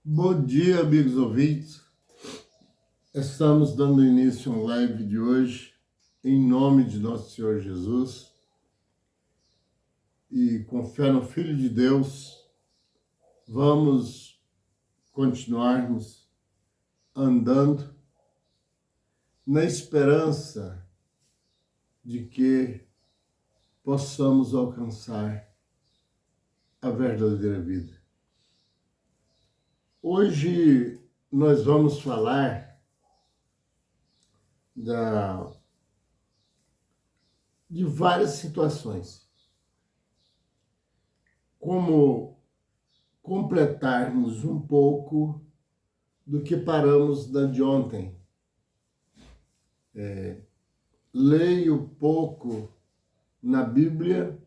Bom dia, amigos ouvintes. Estamos dando início à live de hoje, em nome de nosso Senhor Jesus, e com fé no Filho de Deus, vamos continuarmos andando na esperança de que possamos alcançar a verdadeira vida. Hoje nós vamos falar de várias situações. Como completarmos um pouco do que paramos da de ontem. Leio pouco na Bíblia,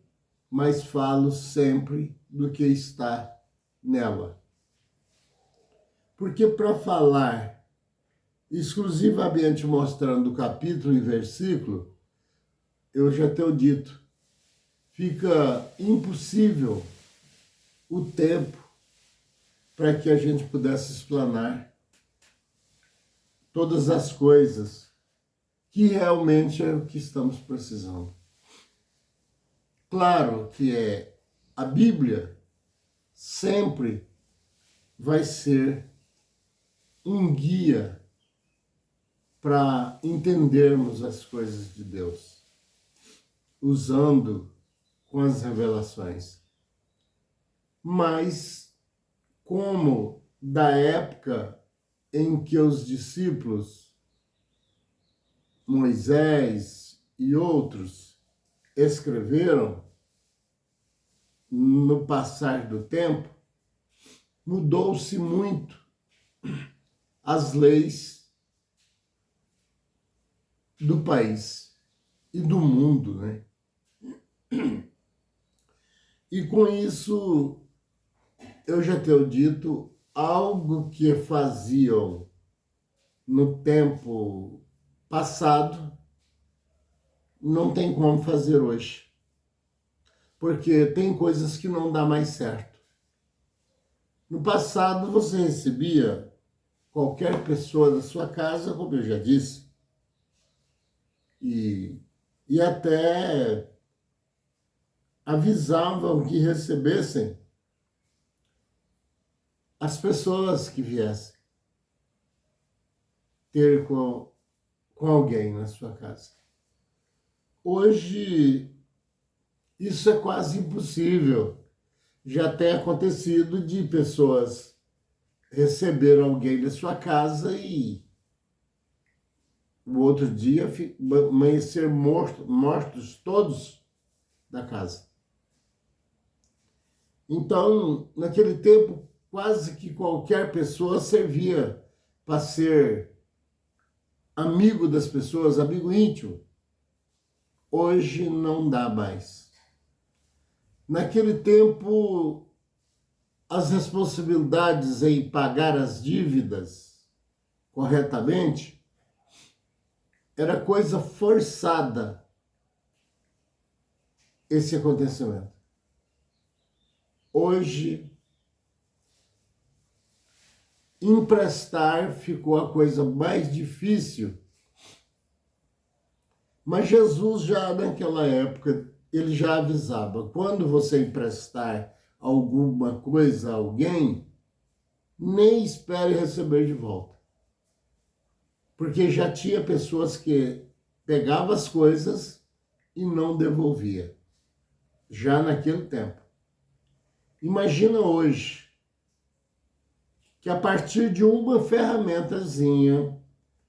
mas falo sempre do que está nela. Porque para falar exclusivamente mostrando capítulo e versículo, eu já tenho dito, fica impossível o tempo para que a gente pudesse explanar todas as coisas que realmente é o que estamos precisando. Claro que a Bíblia sempre vai ser um guia para entendermos as coisas de Deus, usando com as revelações. Mas, como da época em que os discípulos, Moisés e outros, escreveram, no passar do tempo, mudou-se muito as leis do país e do mundo, né? E com isso, eu já tenho dito, algo que faziam no tempo passado, não tem como fazer hoje. Porque tem coisas que não dá mais certo. No passado, você recebia qualquer pessoa da sua casa, como eu já disse, e até avisavam que recebessem as pessoas que viessem ter com alguém na sua casa. Hoje, isso é quase impossível. Já tem acontecido de pessoas receber alguém da sua casa e o outro dia amanhecer mortos todos da casa. Então, naquele tempo, quase que qualquer pessoa servia para ser amigo das pessoas, amigo íntimo. Hoje não dá mais. Naquele tempo, as responsabilidades em pagar as dívidas corretamente era coisa forçada, esse acontecimento. Hoje, emprestar ficou a coisa mais difícil, mas Jesus já naquela época, ele já avisava, quando você emprestar alguma coisa a alguém, nem espere receber de volta. Porque já tinha pessoas que pegavam as coisas e não devolvia, já naquele tempo. Imagina hoje, que a partir de uma ferramentazinha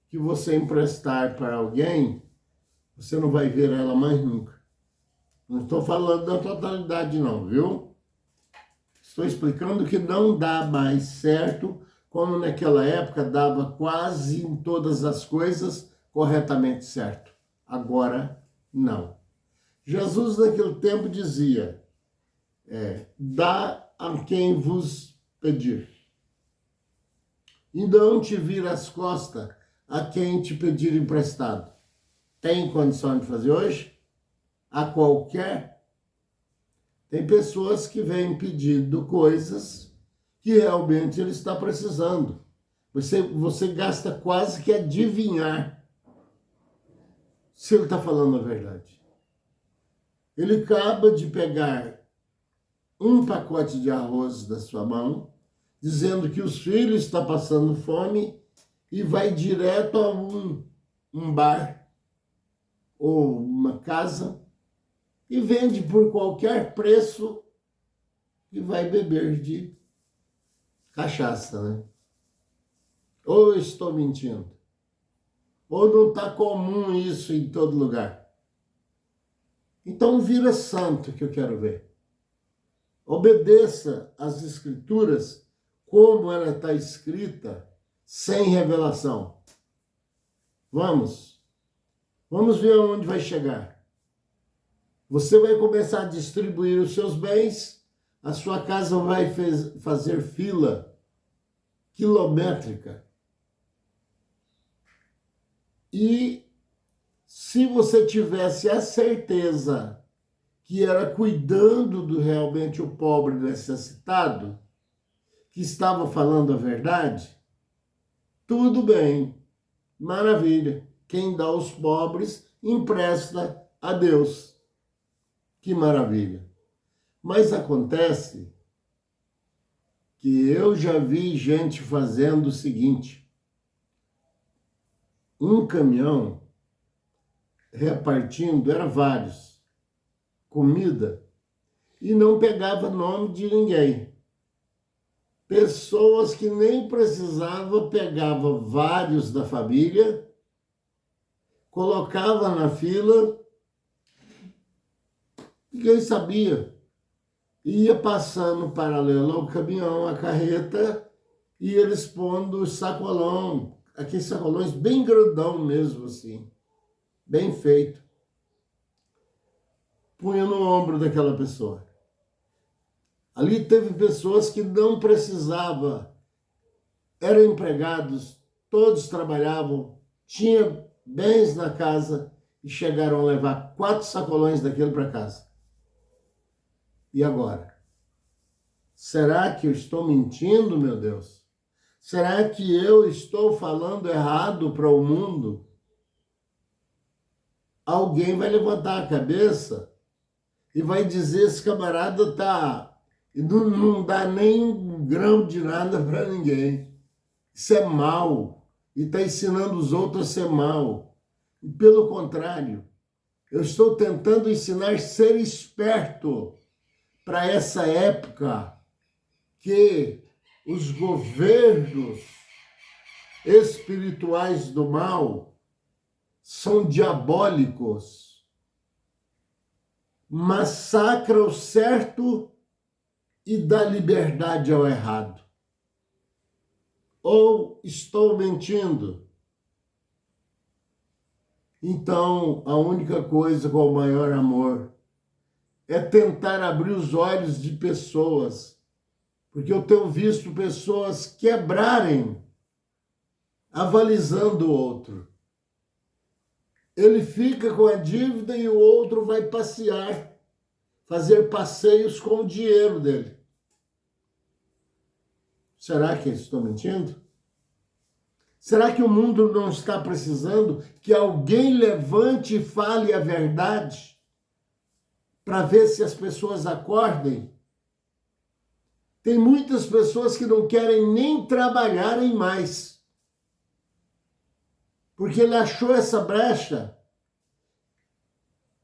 que você emprestar para alguém, você não vai ver ela mais nunca. Não estou falando da totalidade não, viu? Estou explicando que não dá mais certo, como naquela época dava quase em todas as coisas corretamente certo. Agora, não. Jesus naquele tempo dizia, dá a quem vos pedir. E não te vira as costas a quem te pedir emprestado. Tem condição de fazer hoje? A qualquer? Tem pessoas que vêm pedindo coisas que realmente ele está precisando. Você gasta quase que adivinhar se ele está falando a verdade. Ele acaba de pegar um pacote de arroz da sua mão, dizendo que os filhos estão passando fome e vai direto a um bar ou uma casa e vende por qualquer preço e vai beber de cachaça, né? Ou eu estou mentindo? Ou não está comum isso em todo lugar? Então vira santo que eu quero ver. Obedeça às Escrituras como ela está escrita, sem revelação. Vamos ver aonde vai chegar. Você vai começar a distribuir os seus bens, a sua casa vai fazer fila quilométrica. E se você tivesse a certeza que era cuidando do realmente o pobre necessitado, que estava falando a verdade, tudo bem, maravilha. Quem dá aos pobres empresta a Deus. Que maravilha. Mas acontece que eu já vi gente fazendo o seguinte: um caminhão repartindo, era vários, comida, e não pegava nome de ninguém. Pessoas que nem precisavam, pegava vários da família, colocava na fila, ninguém sabia. Ia passando paralelo ao caminhão, a carreta, e eles pondo sacolão, aqueles sacolões bem grandão mesmo assim, bem feito. Punha no ombro daquela pessoa. Ali teve pessoas que não precisavam, eram empregados, todos trabalhavam, tinham bens na casa e chegaram a levar 4 sacolões daquele para casa. E agora? Será que eu estou mentindo, meu Deus? Será que eu estou falando errado para o mundo? Alguém vai levantar a cabeça e vai dizer: esse camarada não dá nem um grão de nada para ninguém. Isso é mal. E está ensinando os outros a ser mal. E pelo contrário, eu estou tentando ensinar a ser esperto para essa época que os governos espirituais do mal são diabólicos, massacra o certo e dá liberdade ao errado. Ou estou mentindo? Então, a única coisa com o maior amor é tentar abrir os olhos de pessoas, porque eu tenho visto pessoas quebrarem, avalizando o outro. Ele fica com a dívida e o outro vai passear, fazer passeios com o dinheiro dele. Será que eu estou mentindo? Será que o mundo não está precisando que alguém levante e fale a verdade para ver se as pessoas acordem? Tem muitas pessoas que não querem nem trabalharem mais, porque ele achou essa brecha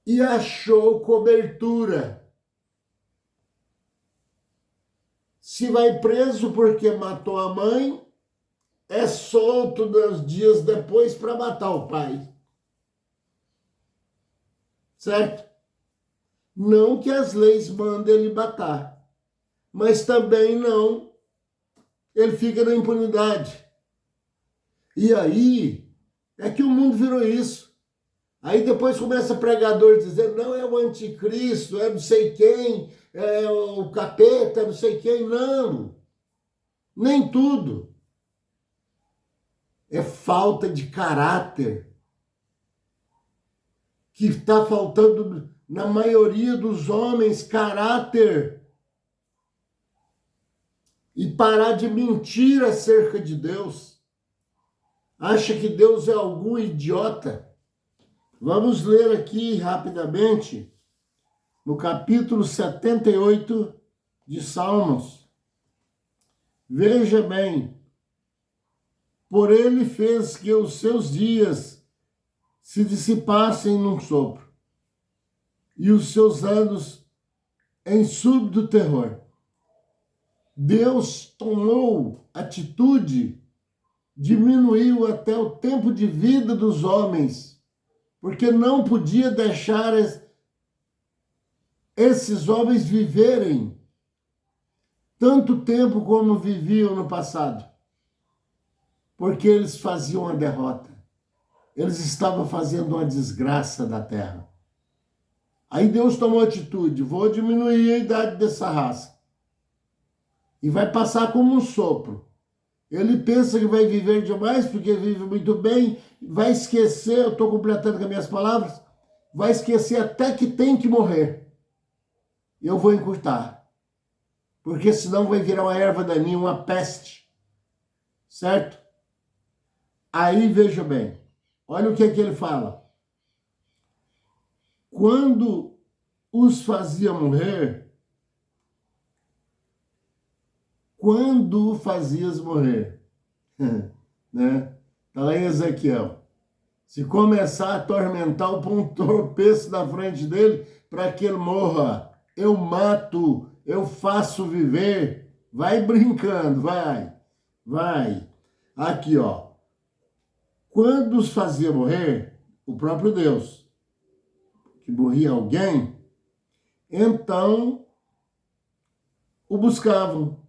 e achou cobertura. Se vai preso porque matou a mãe, é solto 2 dias depois para matar o pai. Certo? Não que as leis mandem ele matar, mas também não, ele fica na impunidade. E aí é que o mundo virou isso. Aí depois começa pregador dizer: não, é o anticristo, é não sei quem, é o capeta, é não sei quem. Não, nem tudo. É falta de caráter que está faltando na maioria dos homens, caráter. e parar de mentir acerca de Deus. Acha que Deus é algum idiota? Vamos ler aqui rapidamente no capítulo 78 de Salmos. Veja bem, por ele fez que os seus dias se dissipassem num sopro, e os seus anos em súbito terror. Deus tomou atitude, diminuiu até o tempo de vida dos homens, porque não podia deixar esses homens viverem tanto tempo como viviam no passado, porque eles faziam a derrota. Eles estavam fazendo uma desgraça da terra. Aí Deus tomou atitude, vou diminuir a idade dessa raça. E vai passar como um sopro. Ele pensa que vai viver demais, porque vive muito bem, vai esquecer, eu estou completando com as minhas palavras, vai esquecer até que tem que morrer. Eu vou encurtar. Porque senão vai virar uma erva daninha, uma peste. Certo? Aí veja bem, olha o que é que ele fala. Quando os fazia morrer, quando o fazias morrer, né? Está lá em Ezequiel. Se começar a atormentar, põe um tropeço na frente dele para que ele morra. Eu mato, eu faço viver. Vai brincando, vai. Aqui, ó. Quando os fazia morrer, o próprio Deus, que morria alguém, então o buscavam.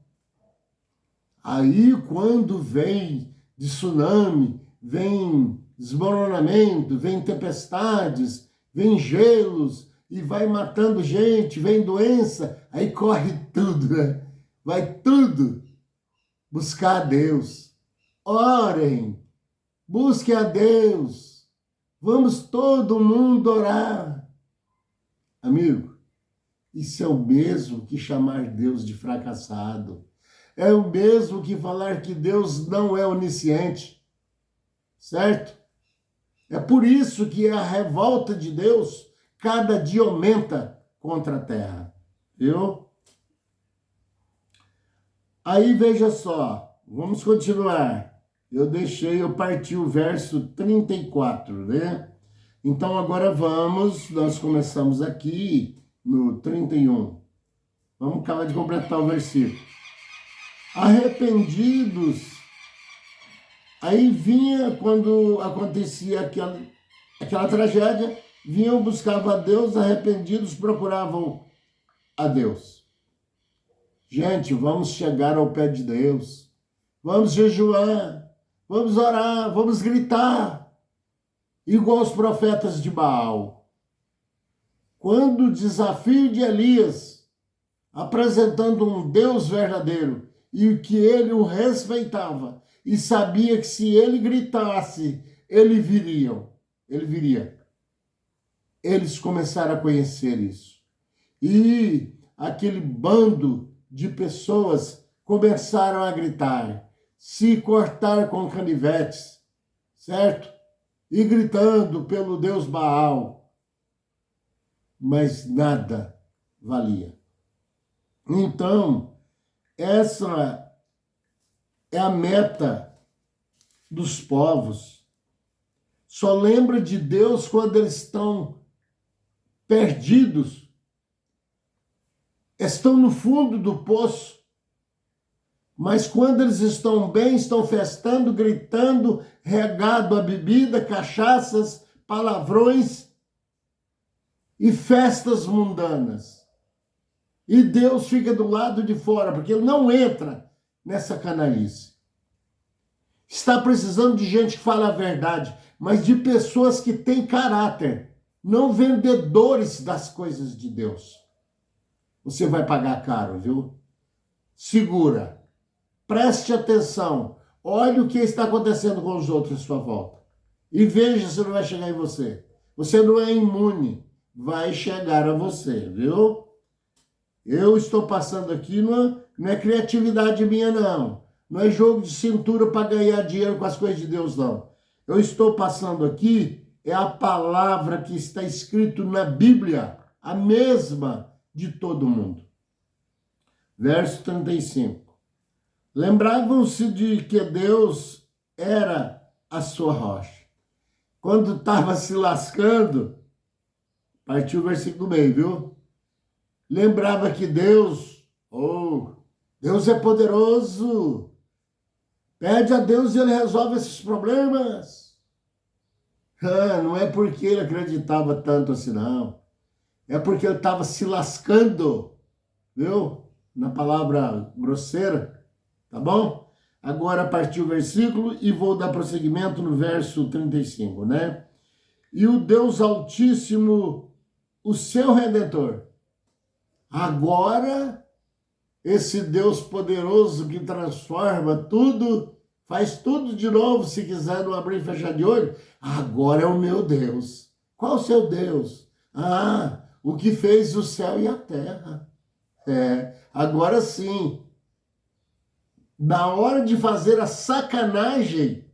Aí, quando vem de tsunami, vem desmoronamento, vem tempestades, vem gelos, e vai matando gente, vem doença, aí corre tudo, né? Vai tudo buscar a Deus. Orem, busquem a Deus. Vamos todo mundo orar. Amigo, isso é o mesmo que chamar Deus de fracassado. É o mesmo que falar que Deus não é onisciente, certo? É por isso que a revolta de Deus cada dia aumenta contra a terra, viu? Aí veja só, vamos continuar. Eu parti o verso 34, né? Então agora nós começamos aqui no 31. Vamos acabar de completar o versículo. Arrependidos, aí vinha, quando acontecia aquela tragédia, vinham, buscavam a Deus, arrependidos, procuravam a Deus. Gente, vamos chegar ao pé de Deus, vamos jejuar, vamos orar, vamos gritar, igual os profetas de Baal. Quando o desafio de Elias, apresentando um Deus verdadeiro, e que ele o respeitava, e sabia que se ele gritasse, ele viria. Eles começaram a conhecer isso. E aquele bando de pessoas começaram a gritar, se cortar com canivetes, certo? E gritando pelo Deus Baal. Mas nada valia. Então, essa é a meta dos povos. Só lembra de Deus quando eles estão perdidos, estão no fundo do poço. Mas quando eles estão bem, estão festando, gritando, regado a bebida, cachaças, palavrões e festas mundanas. E Deus fica do lado de fora, porque ele não entra nessa canalice. Está precisando de gente que fala a verdade, mas de pessoas que têm caráter, não vendedores das coisas de Deus. Você vai pagar caro, viu? Segura. Preste atenção. Olhe o que está acontecendo com os outros à sua volta. E veja se não vai chegar em você. Você não é imune. Vai chegar a você, viu? Eu estou passando aqui, não é criatividade minha, não. Não é jogo de cintura para ganhar dinheiro com as coisas de Deus, não. Eu estou passando aqui, é a palavra que está escrito na Bíblia, a mesma de todo mundo. Verso 35. Lembravam-se de que Deus era a sua rocha. Quando estava se lascando, partiu o versículo meio, viu? Lembrava que Deus é poderoso. Pede a Deus e ele resolve esses problemas. Não é porque ele acreditava tanto assim, não. É porque ele estava se lascando, viu? Na palavra grosseira, tá bom? Agora partiu o versículo e vou dar prosseguimento no verso 35, né? E o Deus Altíssimo, o seu Redentor. Agora, esse Deus poderoso que transforma tudo, faz tudo de novo, se quiser não abrir e fechar de olho, agora é o meu Deus. Qual o seu Deus? O que fez o céu e a terra. Agora sim. Na hora de fazer a sacanagem,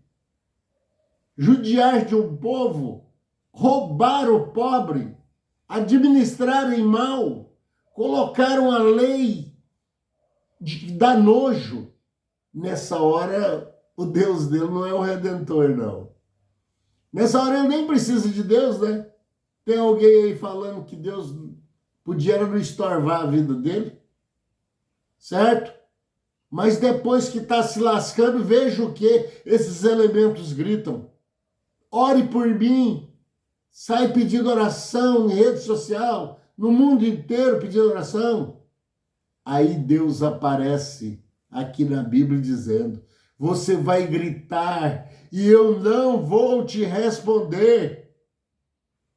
judiar de um povo, roubar o pobre, administrarem mal, colocaram a lei de dar nojo. Nessa hora, o Deus dele não é o Redentor, não. Nessa hora ele nem precisa de Deus, né? Tem alguém aí falando que Deus podia não estorvar a vida dele, certo? Mas depois que está se lascando, veja o que esses elementos gritam. Ore por mim. Sai pedindo oração em rede social, no mundo inteiro pedindo oração. Aí Deus aparece aqui na Bíblia dizendo, você vai gritar e eu não vou te responder.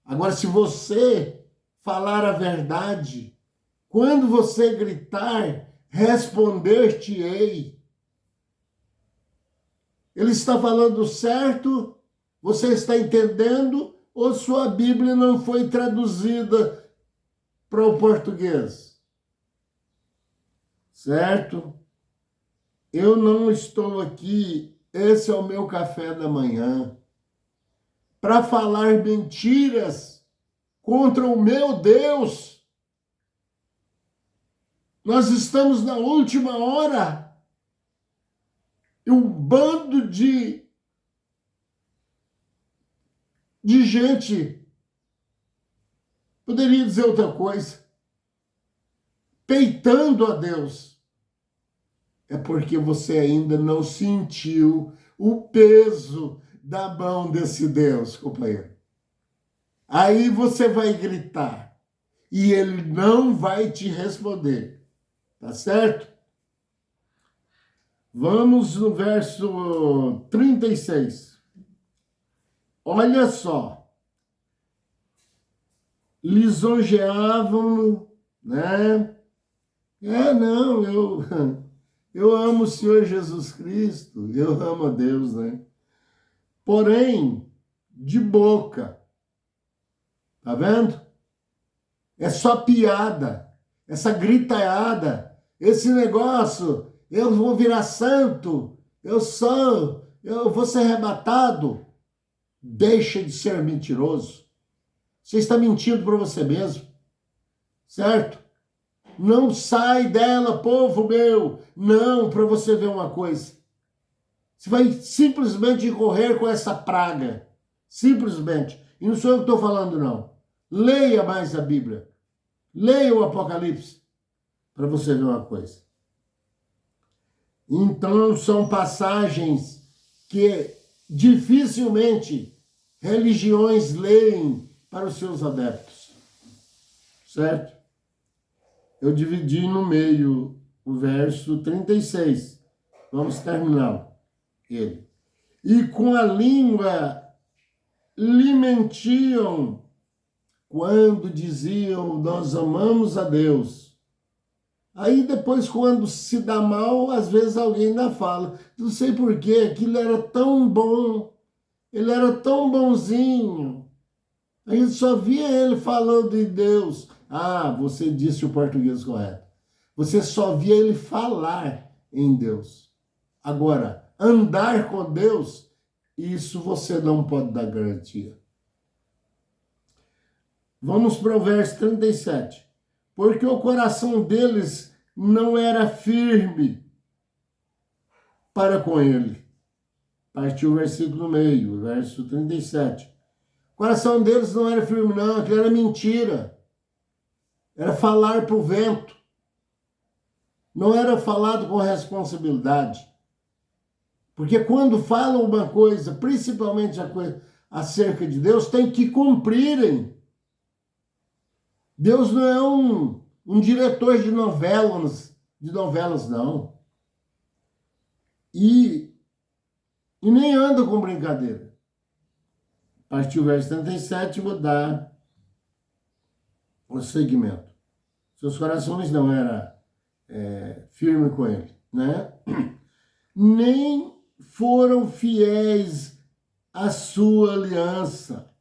Agora, se você falar a verdade, quando você gritar, responder-te-ei. Ele está falando certo? Você está entendendo? Ou sua Bíblia não foi traduzida para o português? Certo? Eu não estou aqui, esse é o meu café da manhã, para falar mentiras contra o meu Deus. Nós estamos na última hora. E um bando de gente, poderia dizer outra coisa, peitando a Deus. É porque você ainda não sentiu o peso da mão desse Deus, companheiro. Aí você vai gritar e ele não vai te responder. Tá certo? Vamos no verso 36. Olha só. Lisonjeavam-no, né? Não, eu amo o Senhor Jesus Cristo, eu amo a Deus, né? Porém, de boca, tá vendo? É só piada, essa gritalhada, esse negócio, eu vou virar santo, eu vou ser arrebatado. Deixa de ser mentiroso. Você está mentindo para você mesmo, certo? Não sai dela, povo meu. Não, para você ver uma coisa. Você vai simplesmente correr com essa praga. Simplesmente. E não sou eu que estou falando, não. Leia mais a Bíblia. Leia o Apocalipse. Para você ver uma coisa. Então, são passagens que dificilmente religiões leem para os seus adeptos. Certo? Eu dividi no meio o verso 36. Vamos terminar ele. E com a língua lhe mentiam quando diziam, nós amamos a Deus. Aí depois, quando se dá mal, às vezes alguém ainda fala, não sei porquê, aquilo era tão bom, ele era tão bonzinho. A gente só via ele falando de Deus. Ah, você disse o português correto. Você só via ele falar em Deus. Agora, andar com Deus, isso você não pode dar garantia. Vamos para o verso 37. Porque o coração deles não era firme para com ele. Partiu o versículo meio, verso 37. O coração deles não era firme, não, aquilo era mentira. Era falar para o vento. Não era falado com responsabilidade. Porque quando falam uma coisa, principalmente acerca de Deus, tem que cumprirem. Deus não é um diretor de novelas, não. E nem anda com brincadeira. Partiu o verso 37, vou dar o segmento. Seus corações não eram firmes com ele, né? Nem foram fiéis à sua aliança.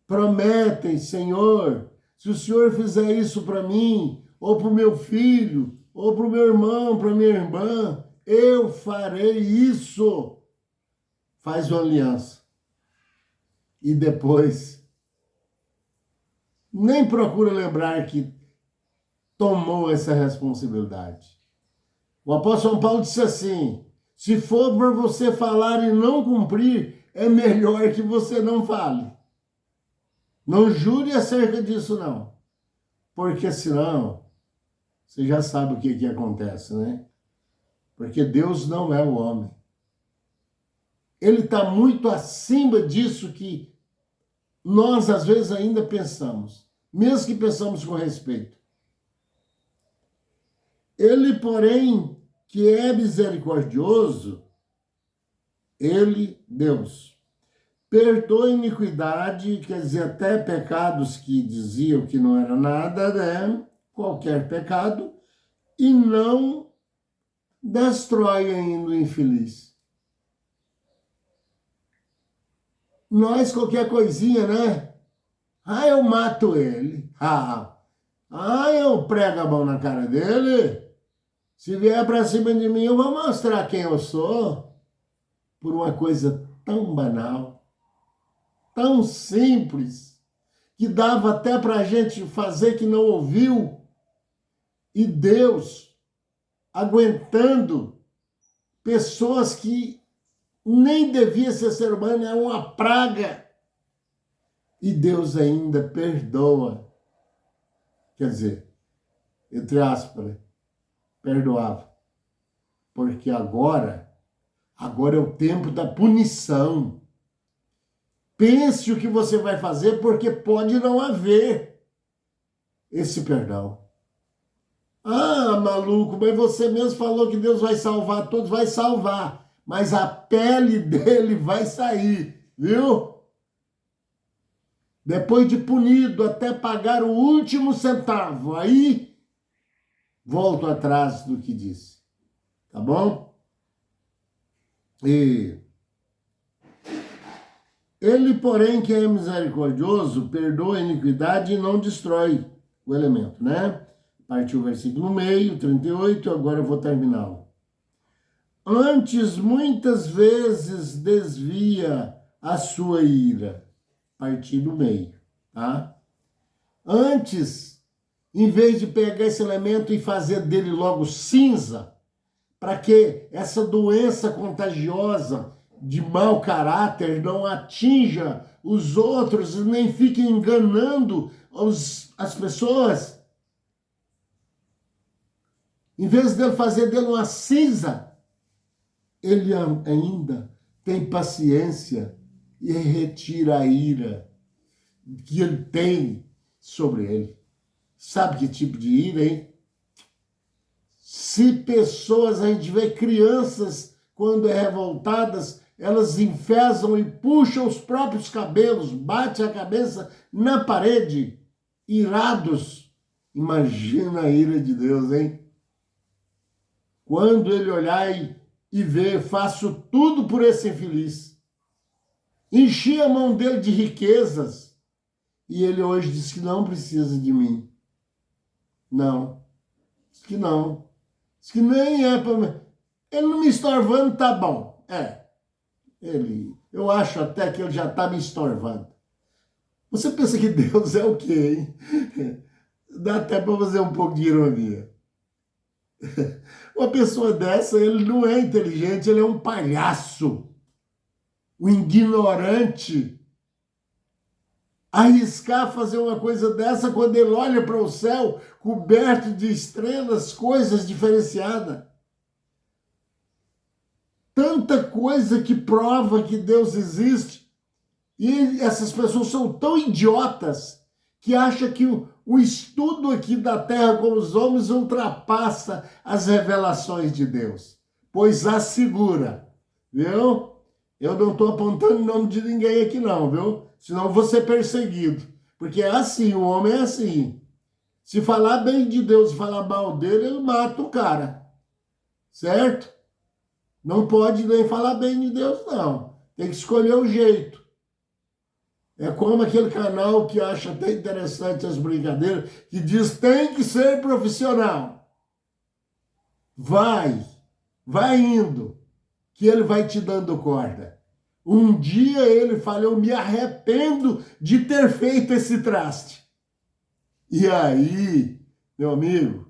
Prometem, Senhor, se o Senhor fizer isso para mim, ou para o meu filho, ou para o meu irmão, para a minha irmã, eu farei isso. Faz uma aliança. E depois, nem procura lembrar que tomou essa responsabilidade. O apóstolo Paulo disse assim, se for para você falar e não cumprir, é melhor que você não fale. Não jure acerca disso, não. Porque senão, você já sabe o que acontece, né? Porque Deus não é o homem. Ele está muito acima disso que nós, às vezes, ainda pensamos. Mesmo que pensamos com respeito. Ele, porém, que é misericordioso, ele, Deus, perdoa iniquidade, quer dizer, até pecados que diziam que não era nada, né? Qualquer pecado, e não destrói ainda o infeliz. Nós, qualquer coisinha, né? Eu mato ele. Eu prego a mão na cara dele. Se vier para cima de mim, eu vou mostrar quem eu sou. Por uma coisa tão banal, tão simples, que dava até para a gente fazer que não ouviu. E Deus aguentando pessoas que nem devia ser ser humano, é uma praga. E Deus ainda perdoa. Quer dizer, entre aspas, né? Perdoava. Porque agora é o tempo da punição. Pense o que você vai fazer, porque pode não haver esse perdão. Maluco, mas você mesmo falou que Deus vai salvar todos, vai salvar. Mas a pele dele vai sair, viu? Depois de punido até pagar o último centavo. Aí, volto atrás do que disse. Tá bom? E ele, porém, que é misericordioso, perdoa a iniquidade e não destrói o elemento, né? Partiu o versículo meio, 38, agora eu vou terminá-lo. Antes, muitas vezes, desvia a sua ira. Partir do meio, tá? Antes, em vez de pegar esse elemento e fazer dele logo cinza, para que essa doença contagiosa de mau caráter não atinja os outros e nem fique enganando as pessoas, em vez de fazer dele uma cinza, ele ainda tem paciência e retira a ira que ele tem sobre ele. Sabe que tipo de ira, hein? Se pessoas, a gente vê crianças, quando revoltadas, elas enfesam e puxam os próprios cabelos, bate a cabeça na parede, irados. Imagina a ira de Deus, hein? Quando ele olhar e ver, faço tudo por esse infeliz. Enchi a mão dele de riquezas e ele hoje diz que não precisa de mim. Não. que não. Diz que nem é para... Ele não me estorvando, tá bom. Eu acho até que ele já está me estorvando. Você pensa que Deus é o quê, hein? Dá até para fazer um pouco de ironia. Uma pessoa dessa, ele não é inteligente, ele é um palhaço. Um ignorante. Arriscar fazer uma coisa dessa quando ele olha para o céu coberto de estrelas, coisas diferenciadas. Tanta coisa que prova que Deus existe. E essas pessoas são tão idiotas que acham que o estudo aqui da Terra com os homens ultrapassa as revelações de Deus. Pois assegura, viu? Eu não estou apontando o nome de ninguém aqui não, viu? Senão eu vou ser perseguido. Porque é assim, o homem é assim. Se falar bem de Deus e falar mal dele, ele mata o cara. Certo? Não pode nem falar bem de Deus, não. Tem que escolher o jeito. É como aquele canal que acha até interessante as brincadeiras, que diz tem que ser profissional. Vai indo, que ele vai te dando corda. Um dia ele fala, eu me arrependo de ter feito esse traste. E aí, meu amigo,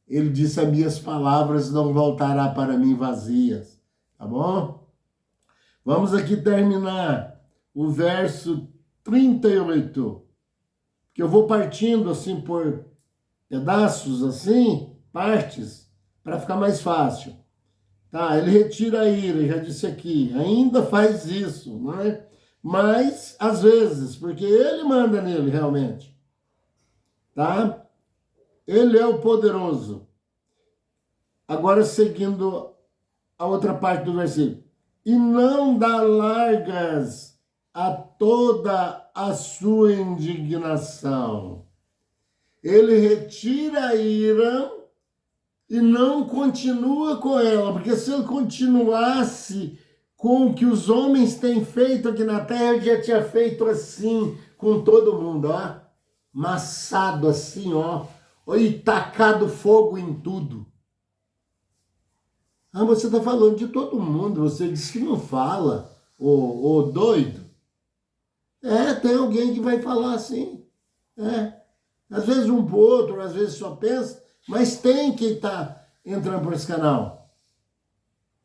ele disse, as minhas palavras não voltará para mim vazias. Tá bom? Vamos aqui terminar o verso 38. Que eu vou partindo assim por pedaços, assim, partes, para ficar mais fácil. Tá, ele retira a ira, já disse aqui, ainda faz isso, não é? Mas, às vezes, porque ele manda nele, realmente. Tá? Ele é o poderoso. Agora, seguindo a outra parte do versículo. E não dá largas a toda a sua indignação. Ele retira a ira e não continua com ela, porque se ele continuasse com o que os homens têm feito aqui na terra, ele já tinha feito assim com todo mundo, ó. Massado assim, ó. E tacado fogo em tudo. Ah, você está falando de todo mundo, você disse que não fala, ô doido. Tem alguém que vai falar assim. Às vezes um pro outro, às vezes só pensa, mas tem quem está entrando por esse canal.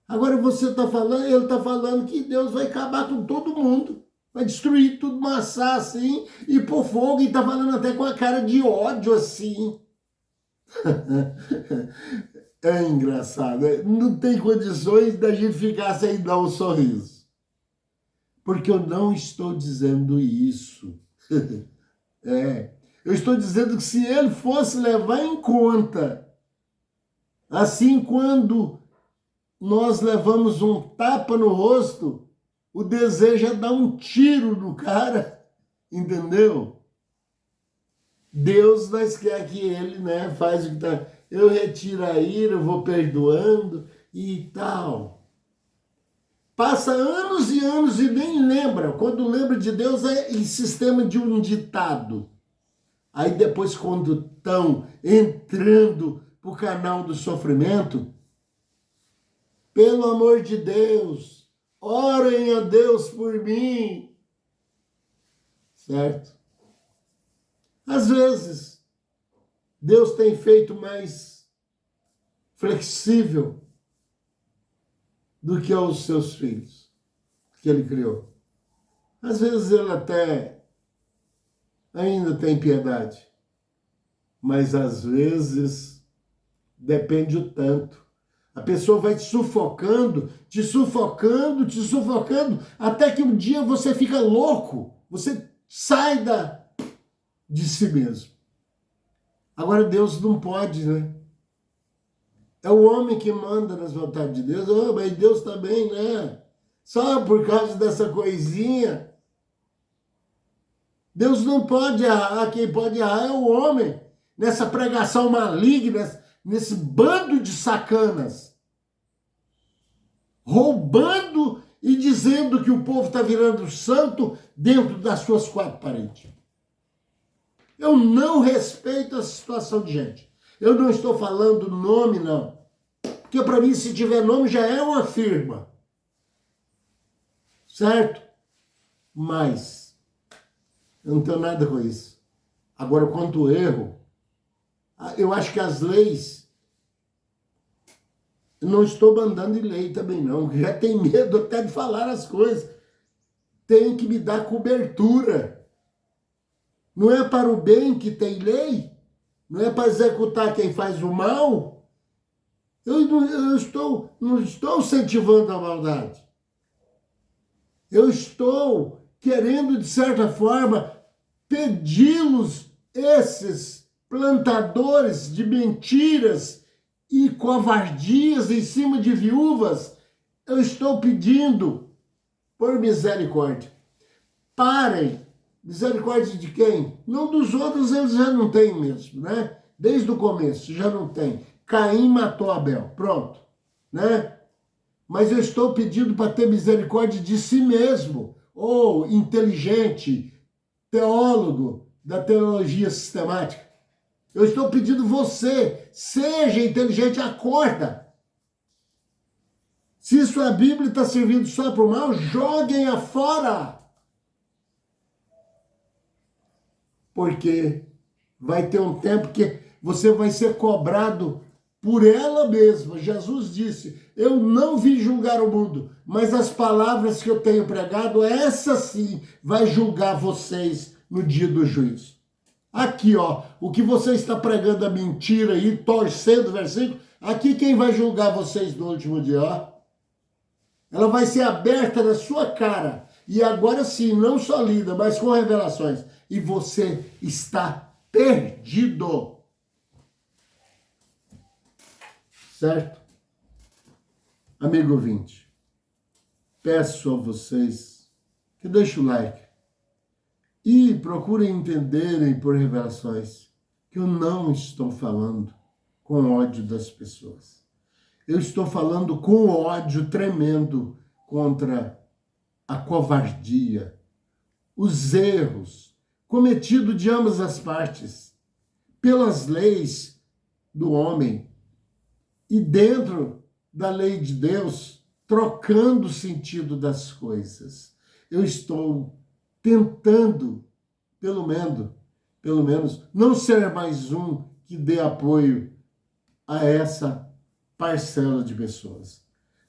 Agora você está falando, ele está falando que Deus vai acabar com todo mundo. Vai destruir tudo, massar assim, e pôr fogo, e está falando até com a cara de ódio assim. É engraçado, não tem condições da gente ficar sem dar um sorriso. Porque eu não estou dizendo isso. Eu estou dizendo que se ele fosse levar em conta, assim quando nós levamos um tapa no rosto, o desejo é dar um tiro no cara, entendeu? Deus nós quer que ele, né, faz o que tá... Eu retiro a ira, eu vou perdoando e tal. Passa anos e anos e nem lembra. Quando lembra de Deus é em sistema de um ditado. Aí depois quando estão entrando pro canal do sofrimento, pelo amor de Deus, orem a Deus por mim. Certo? Às vezes, Deus tem feito mais flexível do que aos seus filhos que ele criou. Às vezes ele até ainda tem piedade, mas às vezes depende o tanto. A pessoa vai te sufocando, te sufocando, te sufocando, até que um dia você fica louco, você sai de si mesmo. Agora Deus não pode, né? É o homem que manda nas vontades de Deus. Oh, mas Deus também, né? Só por causa dessa coisinha. Deus não pode errar. Quem pode errar é o homem. Nessa pregação maligna, nesse bando de sacanas. Roubando e dizendo que o povo está virando santo dentro das suas quatro paredes. Eu não respeito essa situação de gente. Eu não estou falando nome, não. Porque para mim, se tiver nome, já é uma firma. Certo? Mas eu não tenho nada com isso. Agora, quanto ao erro, eu acho que as leis, eu não estou mandando em lei também não, já tem medo até de falar as coisas. Tem que me dar cobertura. Não é para o bem que tem lei? Não é para executar quem faz o mal? Eu não estou incentivando a maldade. Eu estou querendo, de certa forma, pedi-los, esses plantadores de mentiras e covardias em cima de viúvas, eu estou pedindo por misericórdia. Parem. Misericórdia de quem? Não dos outros, eles já não têm mesmo, né? Desde o começo, já não tem. Caim matou Abel, pronto, né? Mas eu estou pedindo para ter misericórdia de si mesmo, ou inteligente, teólogo da teologia sistemática. Eu estou pedindo você, seja inteligente, acorda. Se sua Bíblia está servindo só para o mal, joguem-a fora. Porque vai ter um tempo que você vai ser cobrado por ela mesma. Jesus disse, eu não vim julgar o mundo, mas as palavras que eu tenho pregado, essa sim vai julgar vocês no dia do juízo. Aqui, ó, o que você está pregando a mentira aí, torcendo o versículo, aqui quem vai julgar vocês no último dia, ó. Ela vai ser aberta na sua cara. E agora sim, não só lida, mas com revelações. E você está perdido. Certo? Amigo ouvinte, peço a vocês que deixem o like e procurem entenderem por revelações que eu não estou falando com ódio das pessoas. Eu estou falando com ódio tremendo contra a covardia, os erros cometidos de ambas as partes, pelas leis do homem e dentro da lei de Deus, trocando o sentido das coisas. Eu estou tentando, pelo menos, não ser mais um que dê apoio a essa parcela de pessoas.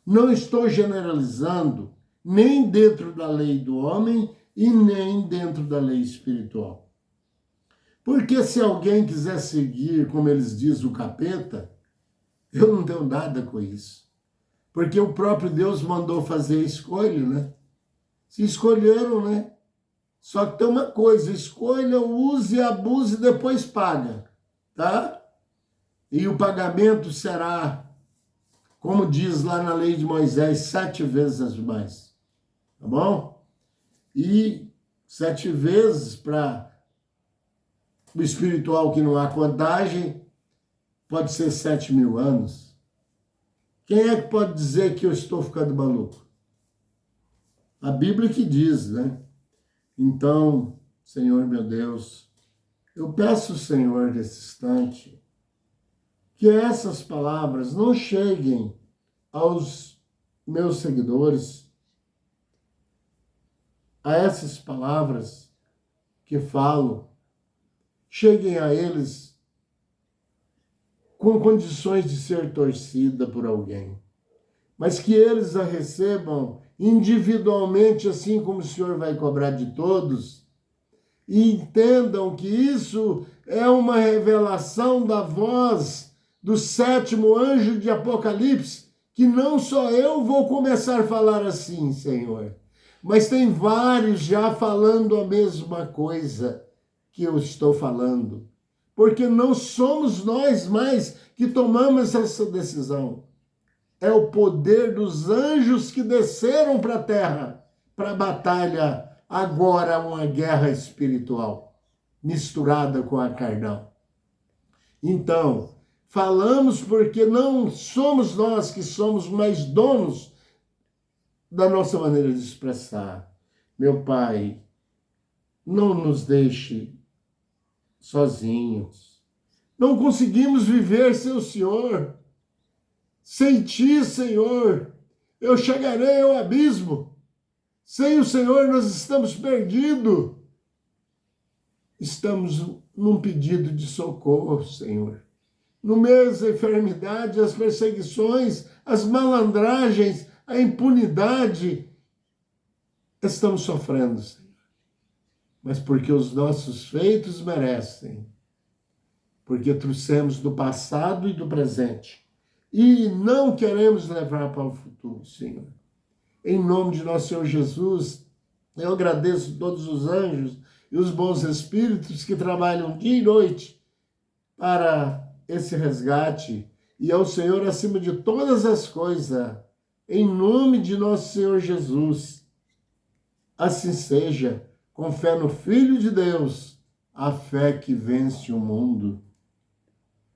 Não estou generalizando nem dentro da lei do homem e nem dentro da lei espiritual. Porque se alguém quiser seguir, como eles dizem, o capeta, eu não tenho nada com isso. Porque o próprio Deus mandou fazer a escolha, né? Se escolheram, né? Só que tem uma coisa, escolha, use, abuse e depois paga, tá? E o pagamento será, como diz lá na lei de Moisés, 7 vezes mais, tá bom? E 7 vezes para o espiritual que não há contagem, pode ser 7.000 anos. Quem é que pode dizer que eu estou ficando maluco? A Bíblia que diz, né? Então, Senhor meu Deus, eu peço, Senhor, nesse instante, que essas palavras não cheguem aos meus seguidores, a essas palavras que falo, cheguem a eles com condições de ser torcida por alguém, mas que eles a recebam individualmente, assim como o Senhor vai cobrar de todos, e entendam que isso é uma revelação da voz do 7º anjo de Apocalipse, que não só eu vou começar a falar assim, Senhor, mas tem vários já falando a mesma coisa que eu estou falando, porque não somos nós mais que tomamos essa decisão. É o poder dos anjos que desceram para a terra para a batalha, agora uma guerra espiritual, misturada com a carnal. Então, falamos porque não somos nós que somos mais donos da nossa maneira de expressar. Meu Pai, não nos deixe sozinhos. Não conseguimos viver sem o Senhor. Sem ti, Senhor, eu chegarei ao abismo. Sem o Senhor, nós estamos perdidos. Estamos num pedido de socorro, Senhor. No meio das enfermidades, as perseguições, as malandragens, a impunidade, estamos sofrendo, Senhor. Mas porque os nossos feitos merecem. Porque trouxemos do passado e do presente. E não queremos levar para o futuro, Senhor. Em nome de nosso Senhor Jesus, eu agradeço todos os anjos e os bons espíritos que trabalham dia e noite para esse resgate. E ao Senhor acima de todas as coisas, em nome de nosso Senhor Jesus. Assim seja, com fé no Filho de Deus, a fé que vence o mundo.